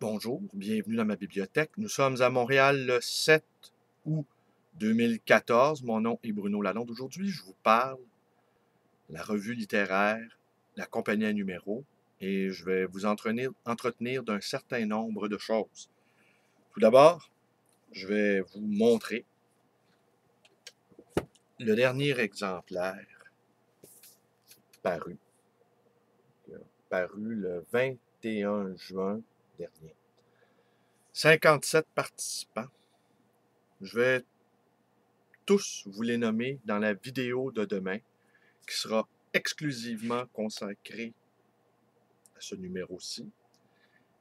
Bonjour, bienvenue dans ma bibliothèque. Nous sommes à Montréal le 7 août 2014. Mon nom est Bruno Lalonde. Aujourd'hui, je vous parle de la revue littéraire La Compagnie à numéros et je vais vous entretenir d'un certain nombre de choses. Tout d'abord, je vais vous montrer le dernier exemplaire paru, paru le 21 juin dernier. 57 participants. Je vais tous vous les nommer dans la vidéo de demain, qui sera exclusivement consacrée à ce numéro-ci,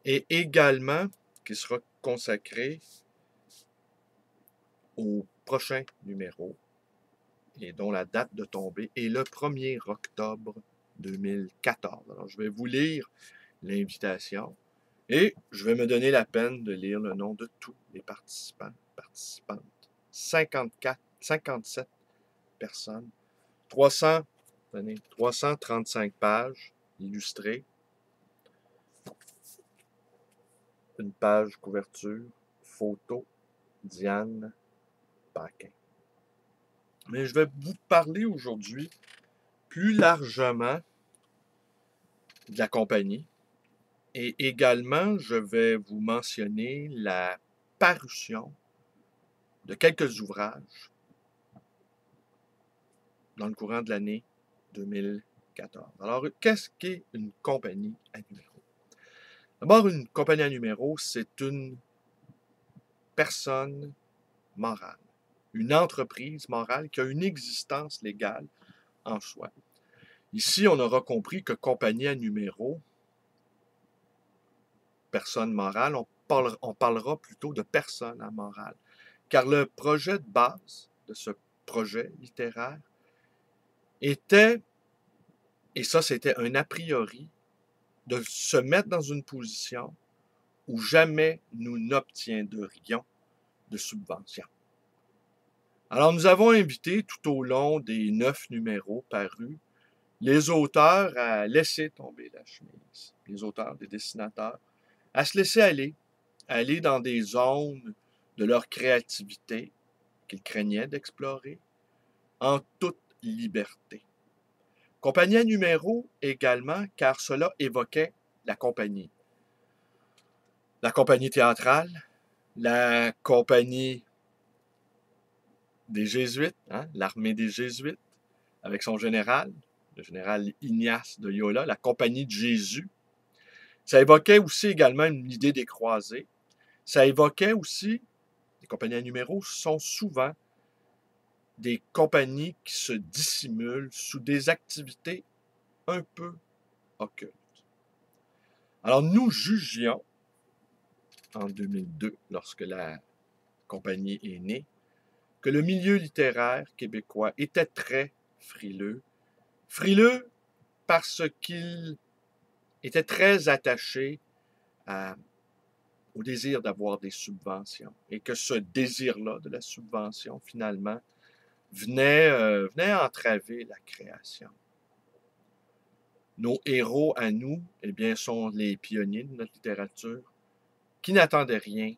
et également qui sera consacrée au prochain numéro, et dont la date de tombée est le 1er octobre 2014. Alors, je vais vous lire l'invitation, et je vais me donner la peine de lire le nom de tous les participants, participantes. 57 personnes, 335 pages illustrées, une page couverture, photo, Diane Paquin. Mais je vais vous parler aujourd'hui plus largement de la compagnie et également je vais vous mentionner la parution de quelques ouvrages dans le courant de l'année 2014. Alors, qu'est-ce qu'est une compagnie à numéros? D'abord, une compagnie à numéros, c'est une personne morale, une entreprise morale qui a une existence légale en soi. Ici, on aura compris que compagnie à numéros, personne morale, on parlera plutôt de personne amorale. Car le projet de base de ce projet littéraire était, et ça c'était un a priori, de se mettre dans une position où jamais nous n'obtiendrions de subvention. Alors, nous avons invité tout au long des 9 numéros parus les auteurs à laisser tomber la chemise, les auteurs, les dessinateurs, à se laisser aller dans des zones de leur créativité qu'ils craignaient d'explorer en toute liberté. Compagnie à numéros également, car cela évoquait la compagnie. La compagnie théâtrale, la compagnie des Jésuites, l'armée des Jésuites, avec son général, le général Ignace de Loyola, la compagnie de Jésus. Ça évoquait aussi également une idée des croisés. Ça évoquait aussi, les compagnies à numéros sont souvent des compagnies qui se dissimulent sous des activités un peu occultes. Alors nous jugions, en 2002, lorsque la compagnie est née, que le milieu littéraire québécois était très frileux. Frileux parce qu'il était très attaché au désir d'avoir des subventions et que ce désir-là de la subvention, finalement, venait entraver la création. Nos héros à nous, eh bien, sont les pionniers de notre littérature qui n'attendaient rien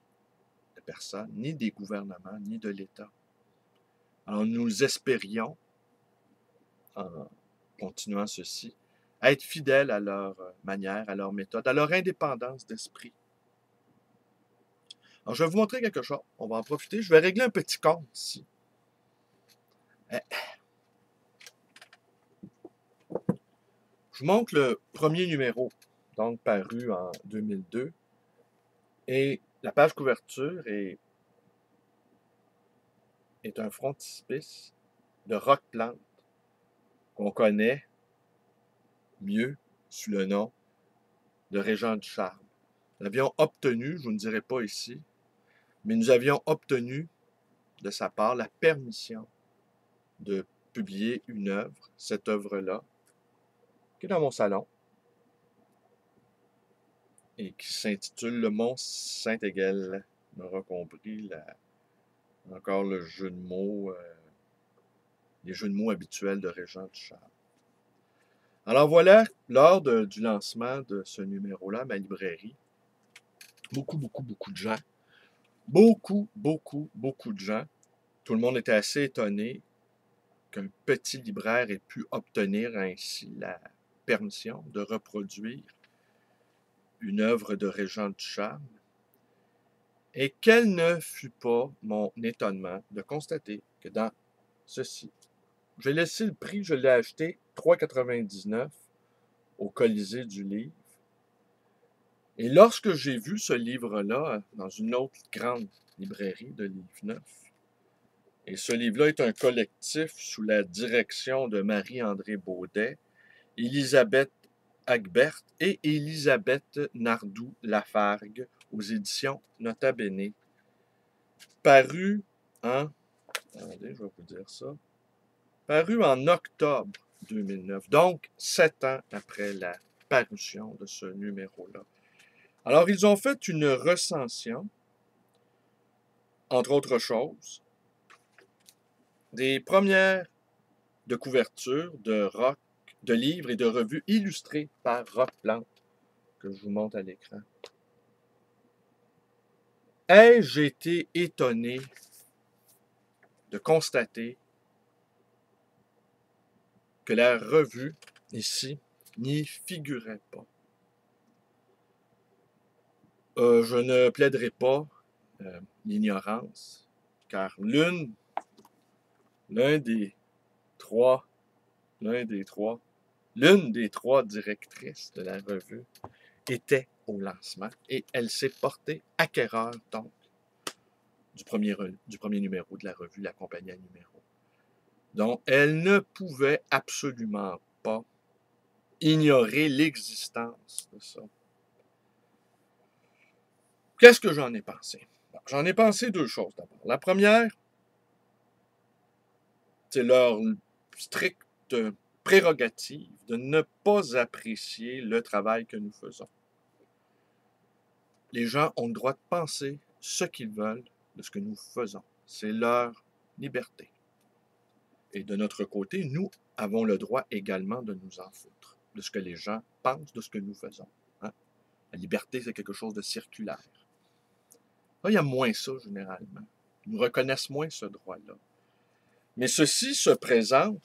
de personne, ni des gouvernements, ni de l'État. Alors nous espérions, en continuant ceci, être fidèles à leur manière, à leur méthode, à leur indépendance d'esprit. Alors, je vais vous montrer quelque chose. On va en profiter. Je vais régler un petit compte ici. Je vous montre le premier numéro, donc paru en 2002. Et la page couverture est un frontispice de Roch Plante qu'on connaît mieux sous le nom de Régent du Charme. Nous avions obtenu, je vous ne dirai pas ici, mais nous avions obtenu de sa part la permission de publier une œuvre, cette œuvre-là, qui est dans mon salon et qui s'intitule Le Mont Saint-Égal. On aura compris encore le jeu de mots, les jeux de mots habituels de Régent du Charme. Alors voilà, lors du lancement de ce numéro-là, ma librairie, beaucoup de gens. Beaucoup de gens. Tout le monde était assez étonné qu'un petit libraire ait pu obtenir ainsi la permission de reproduire une œuvre de Régent Ducharme. Et quel ne fut pas mon étonnement de constater que dans ceci, j'ai laissé le prix, je l'ai acheté 3,99 au Colisée du Livre. Et lorsque j'ai vu ce livre-là dans une autre grande librairie de livres neufs, et ce livre-là est un collectif sous la direction de Marie-André Baudet, Elisabeth Agbert et Elisabeth Nardou-Lafargue aux éditions Nota Bene, paru en, attendez, je vais vous dire ça, paru en octobre 2009, donc 7 ans après la parution de ce numéro-là. Alors, ils ont fait une recension, entre autres choses, des premières de couverture de livres et de revues illustrés par Roch Plante, que je vous montre à l'écran. Ai-je été étonné de constater que la revue, ici, n'y figurait pas. Je ne plaiderai pas l'ignorance, car l'une des trois directrices de la revue était au lancement et elle s'est portée acquéreur, donc, du premier numéro de la revue La Compagnie à numéro. Donc, elle ne pouvait absolument pas ignorer l'existence de ça. Qu'est-ce que j'en ai pensé? J'en ai pensé deux choses d'abord. La première, c'est leur stricte prérogative de ne pas apprécier le travail que nous faisons. Les gens ont le droit de penser ce qu'ils veulent de ce que nous faisons. C'est leur liberté. Et de notre côté, nous avons le droit également de nous en foutre de ce que les gens pensent de ce que nous faisons. Hein? La liberté, c'est quelque chose de circulaire. Là, il y a moins ça, généralement. Ils nous reconnaissent moins ce droit-là. Mais ceci se présente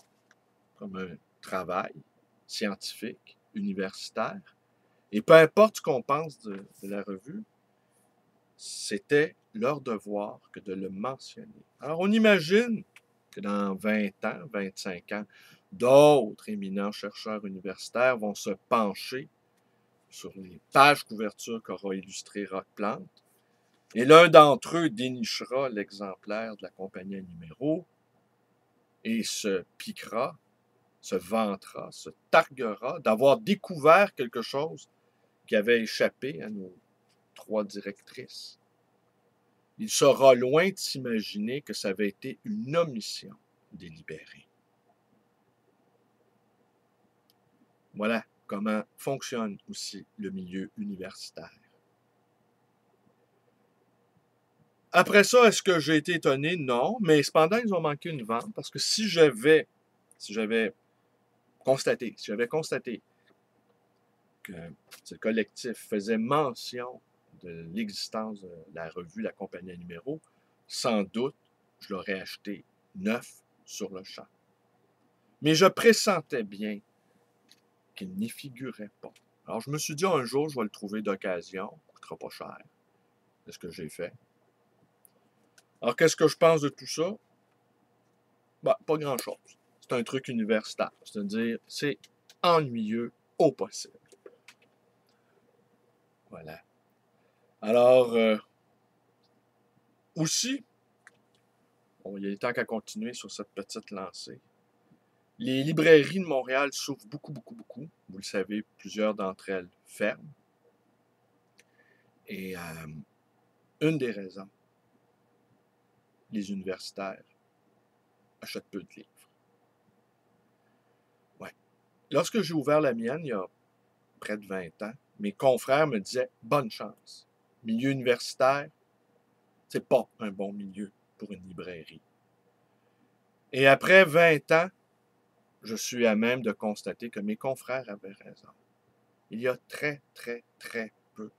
comme un travail scientifique, universitaire, et peu importe ce qu'on pense de la revue, c'était leur devoir que de le mentionner. Alors, on imagine que dans 20 ans, 25 ans, d'autres éminents chercheurs universitaires vont se pencher sur les pages couverture qu'aura illustré Roch Plante, et l'un d'entre eux dénichera l'exemplaire de la compagnie à numéro et se piquera, se vantera, se targuera d'avoir découvert quelque chose qui avait échappé à nos trois directrices. Il sera loin de s'imaginer que ça avait été une omission délibérée. Voilà comment fonctionne aussi le milieu universitaire. Après ça, est-ce que j'ai été étonné? Non, mais cependant, ils ont manqué une vente parce que si j'avais constaté que ce collectif faisait mention de l'existence de la revue La Compagnie à numéro, sans doute, je l'aurais acheté neuf sur le champ. Mais je pressentais bien qu'il n'y figurait pas. Alors, je me suis dit, un jour, je vais le trouver d'occasion, il ne coûtera pas cher. C'est ce que j'ai fait. Alors, qu'est-ce que je pense de tout ça? Ben, pas grand-chose. C'est un truc universitaire. C'est-à-dire, c'est ennuyeux au possible. Voilà. Alors, aussi, bon, il est temps qu'à continuer sur cette petite lancée. Les librairies de Montréal souffrent beaucoup. Vous le savez, plusieurs d'entre elles ferment. Et une des raisons, les universitaires achètent peu de livres. Ouais. Lorsque j'ai ouvert la mienne, il y a près de 20 ans, mes confrères me disaient « bonne chance. Milieu universitaire, c'est pas un bon milieu pour une librairie. » Et après 20 ans, je suis à même de constater que mes confrères avaient raison. Il y a très peu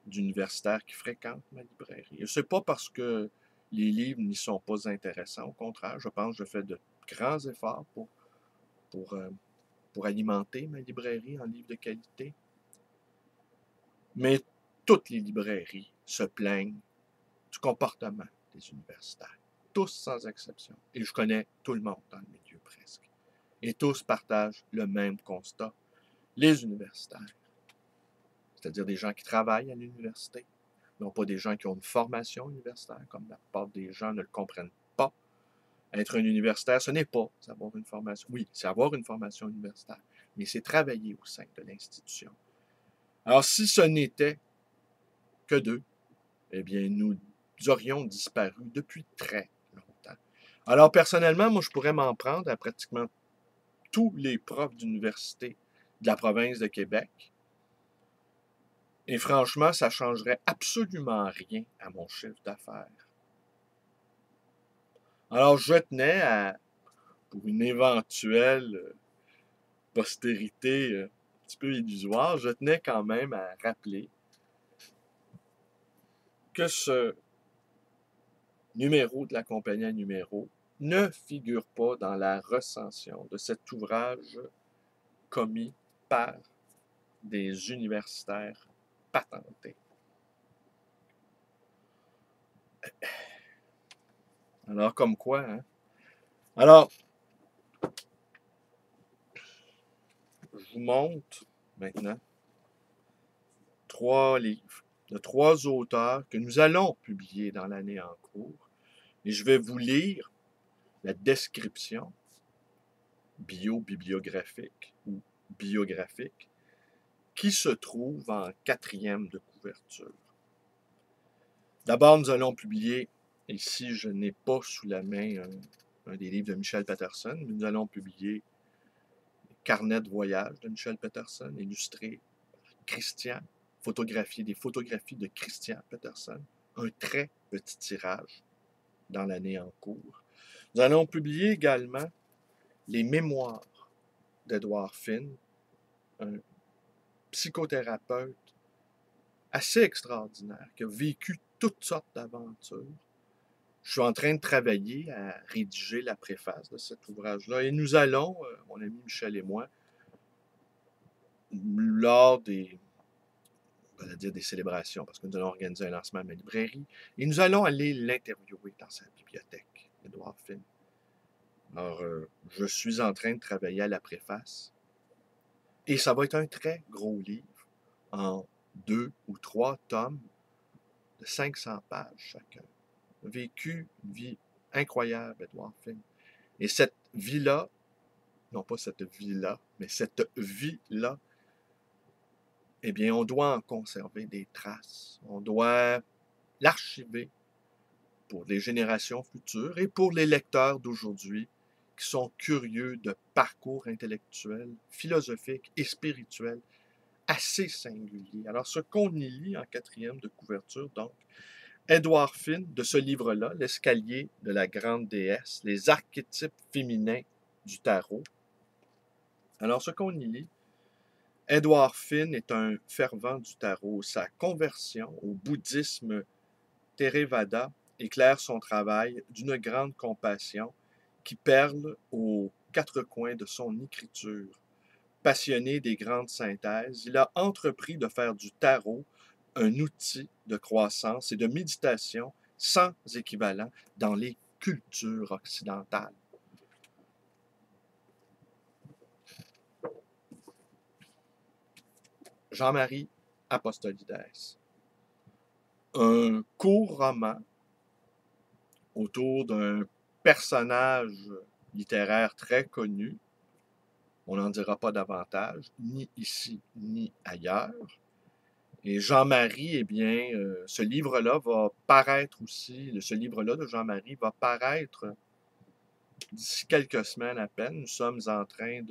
d'universitaires qui fréquentent ma librairie. Et c'est pas parce que les livres n'y sont pas intéressants. Au contraire, je pense que je fais de grands efforts pour, euh, pour alimenter ma librairie en livres de qualité. Mais toutes les librairies se plaignent du comportement des universitaires. Tous sans exception. Et je connais tout le monde dans le milieu presque. Et tous partagent le même constat. Les universitaires, c'est-à-dire des gens qui travaillent à l'université, non pas des gens qui ont une formation universitaire, comme la plupart des gens ne le comprennent pas. Être un universitaire, ce n'est pas avoir une formation. Oui, c'est avoir une formation universitaire, mais c'est travailler au sein de l'institution. Alors, si ce n'était que d'eux, eh bien, nous aurions disparu depuis très longtemps. Alors, personnellement, moi, je pourrais m'en prendre à pratiquement tous les profs d'université de la province de Québec. Et franchement, ça ne changerait absolument rien à mon chiffre d'affaires. Alors, je tenais à, pour une éventuelle postérité un petit peu illusoire, je tenais quand même à rappeler que ce numéro de la compagnie à numéro ne figure pas dans la recension de cet ouvrage commis par des universitaires patentés. Alors, comme quoi, hein? Alors, je vous montre maintenant 3 livres de 3 auteurs que nous allons publier dans l'année en cours. Et je vais vous lire la description bibliographique ou biographique qui se trouve en 4e de couverture. D'abord, nous allons publier, ici je n'ai pas sous la main un des livres de Michel Peterson, mais nous allons publier Carnet de voyage de Michel Peterson, illustré par Christian, des photographies de Christian Peterson, un très petit tirage dans l'année en cours. Nous allons publier également les mémoires d'Edouard Finn, un psychothérapeute assez extraordinaire qui a vécu toutes sortes d'aventures. Je suis en train de travailler à rédiger la préface de cet ouvrage-là et nous allons, mon ami Michel et moi, lors des célébrations, parce que nous allons organiser un lancement à ma librairie, et nous allons aller l'interviewer dans sa bibliothèque, Edouard Finn. Alors, je suis en train de travailler à la préface, et ça va être un très gros livre, en 2 ou 3 tomes de 500 pages chacun. Vécu une vie incroyable, Edouard Finn. Et cette vie-là, non pas cette vie-là, mais cette vie-là, eh bien, on doit en conserver des traces. On doit l'archiver pour les générations futures et pour les lecteurs d'aujourd'hui qui sont curieux de parcours intellectuels, philosophiques et spirituels assez singuliers. Alors, ce qu'on y lit en 4e de couverture, donc, Edouard Finn, de ce livre-là, L'escalier de la grande déesse, les archétypes féminins du tarot. Alors, ce qu'on y lit, Edouard Finn est un fervent du tarot. Sa conversion au bouddhisme Theravada éclaire son travail d'une grande compassion qui perle aux 4 coins de son écriture. Passionné des grandes synthèses, il a entrepris de faire du tarot un outil de croissance et de méditation sans équivalent dans les cultures occidentales. Jean-Marie Apostolides, un court roman autour d'un personnage littéraire très connu. On n'en dira pas davantage, ni ici, ni ailleurs. Et Jean-Marie, eh bien, ce livre-là va paraître aussi, ce livre-là de Jean-Marie va paraître d'ici quelques semaines à peine. Nous sommes en train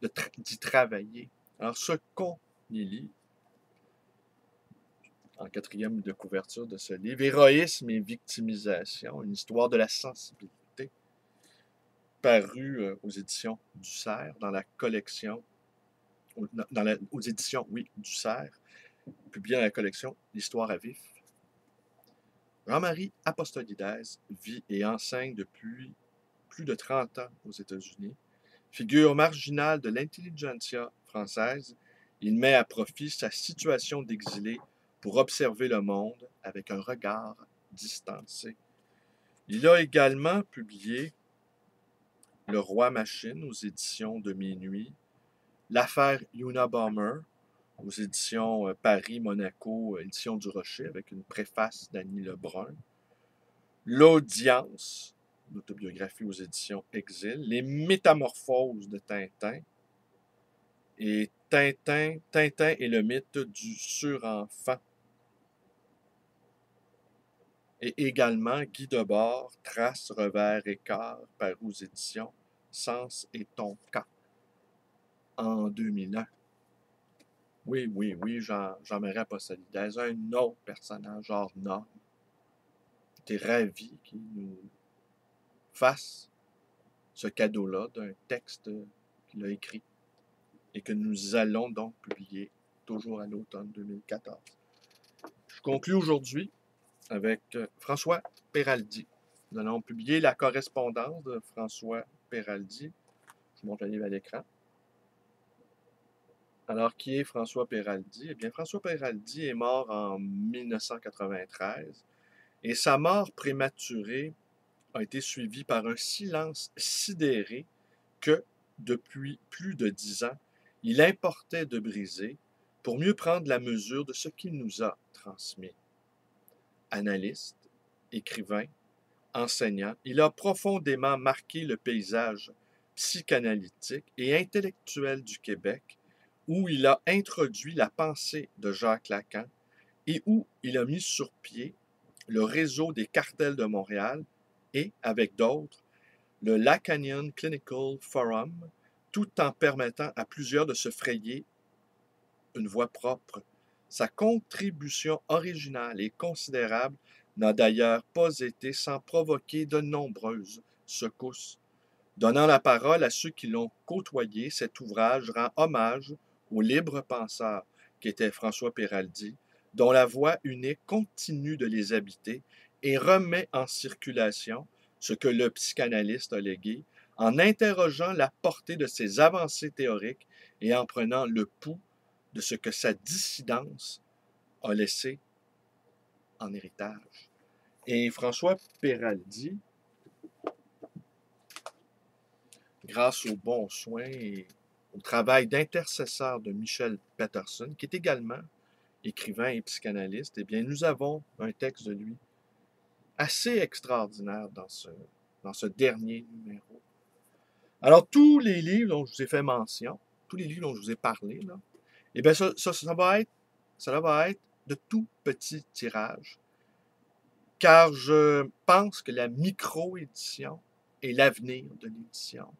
d'y travailler. Alors, ce qu'on y lit, en 4e de couverture de ce livre, Héroïsme et victimisation, une histoire de la sensibilité, paru aux éditions du Cerf, dans la collection, aux éditions, oui, du Cerf. publié dans la collection L'Histoire à vif. Jean-Marie Apostolides vit et enseigne depuis plus de 30 ans aux États-Unis. Figure marginale de l'intelligentsia française, il met à profit sa situation d'exilé pour observer le monde avec un regard distancé. Il a également publié Le Roi Machine aux éditions de Minuit, L'affaire Unabomber aux éditions Paris-Monaco, édition du Rocher, avec une préface d'Annie Lebrun, L'Audience, l'autobiographie aux éditions Exil, Les Métamorphoses de Tintin, et Tintin et le mythe du surenfant. Et également Guy Debord, Traces, revers et quart, paru aux éditions Sens et Tonka en 2001. Oui, Jean-Marie Apostolides, un autre personnage hors norme. J'étais ravi qu'il nous fasse ce cadeau-là d'un texte qu'il a écrit et que nous allons donc publier toujours à l'automne 2014. Je conclue aujourd'hui avec François Péraldi. Nous allons publier la correspondance de François Péraldi. Je vous montre le livre à l'écran. Alors, qui est François Péraldi? Eh bien, François Péraldi est mort en 1993 et sa mort prématurée a été suivie par un silence sidéré que, depuis plus de 10 ans, il importait de briser pour mieux prendre la mesure de ce qu'il nous a transmis. Analyste, écrivain, enseignant, il a profondément marqué le paysage psychanalytique et intellectuel du Québec, où il a introduit la pensée de Jacques Lacan et où il a mis sur pied le réseau des cartels de Montréal et, avec d'autres, le Lacanian Clinical Forum, tout en permettant à plusieurs de se frayer une voie propre. Sa contribution originale et considérable n'a d'ailleurs pas été sans provoquer de nombreuses secousses. Donnant la parole à ceux qui l'ont côtoyé, cet ouvrage rend hommage au libre penseur qu'était François Péraldi, dont la voix unique continue de les habiter et remet en circulation ce que le psychanalyste a légué, en interrogeant la portée de ses avancées théoriques et en prenant le pouls de ce que sa dissidence a laissé en héritage. Et François Péraldi, grâce aux bons soins et au travail d'intercesseur de Michel Peterson, qui est également écrivain et psychanalyste, eh bien, nous avons un texte de lui assez extraordinaire dans ce dernier numéro. Alors, tous les livres dont je vous ai fait mention, tous les livres dont je vous ai parlé, là, eh bien, ça va être de tout petits tirages, car je pense que la micro-édition est l'avenir de l'édition.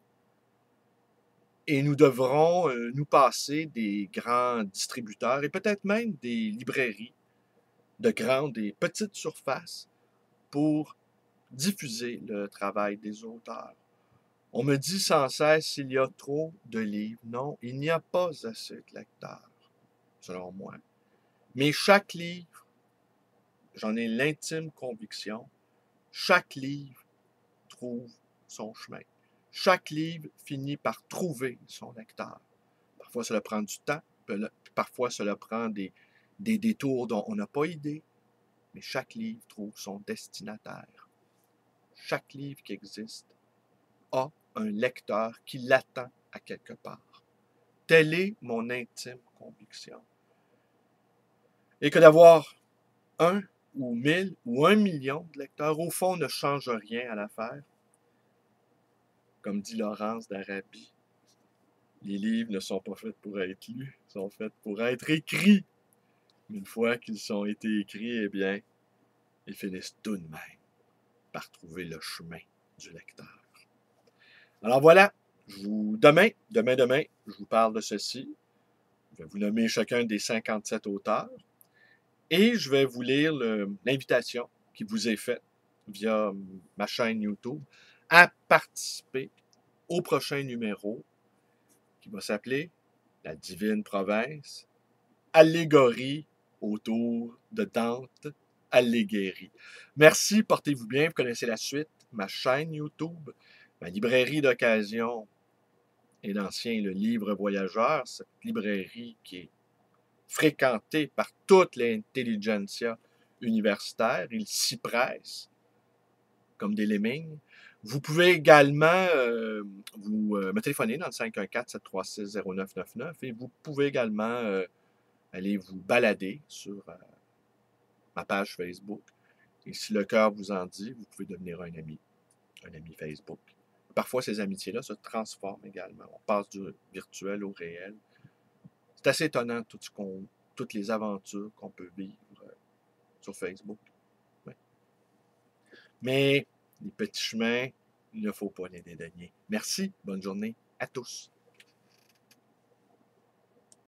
Et nous devrons nous passer des grands distributeurs et peut-être même des librairies de grandes et petites surfaces pour diffuser le travail des auteurs. On me dit sans cesse s'il y a trop de livres. Non, il n'y a pas assez de lecteurs, selon moi. Mais chaque livre, j'en ai l'intime conviction, chaque livre trouve son chemin. Chaque livre finit par trouver son lecteur. Parfois, cela prend du temps, parfois, cela prend des détours dont on n'a pas idée, mais chaque livre trouve son destinataire. Chaque livre qui existe a un lecteur qui l'attend à quelque part. Telle est mon intime conviction. Et que d'avoir 1 ou 1000 ou 1 million de lecteurs, au fond, ne change rien à l'affaire. Comme dit Laurence d'Arabie, les livres ne sont pas faits pour être lus, ils sont faits pour être écrits. Une fois qu'ils ont été écrits, eh bien, ils finissent tout de même par trouver le chemin du lecteur. Alors voilà, demain, je vous parle de ceci. Je vais vous nommer chacun des 57 auteurs et je vais vous lire l'invitation qui vous est faite via ma chaîne YouTube à participer au prochain numéro qui va s'appeler La Divine Province, allégorie autour de Dante Alighieri. Merci, portez-vous bien, vous connaissez la suite, ma chaîne YouTube, ma librairie d'occasion et l'ancien Le Livre Voyageur, cette librairie qui est fréquentée par toute l'intelligentsia universitaire. Ils s'y pressent comme des lemmings. Vous pouvez également me téléphoner dans le 514-736-0999 et vous pouvez également aller vous balader sur ma page Facebook. Et si le cœur vous en dit, vous pouvez devenir un ami Facebook. Parfois, ces amitiés-là se transforment également. On passe du virtuel au réel. C'est assez étonnant toutes les aventures qu'on peut vivre sur Facebook. Ouais. Mais les petits chemins, il ne faut pas les dédaigner. Merci, bonne journée à tous.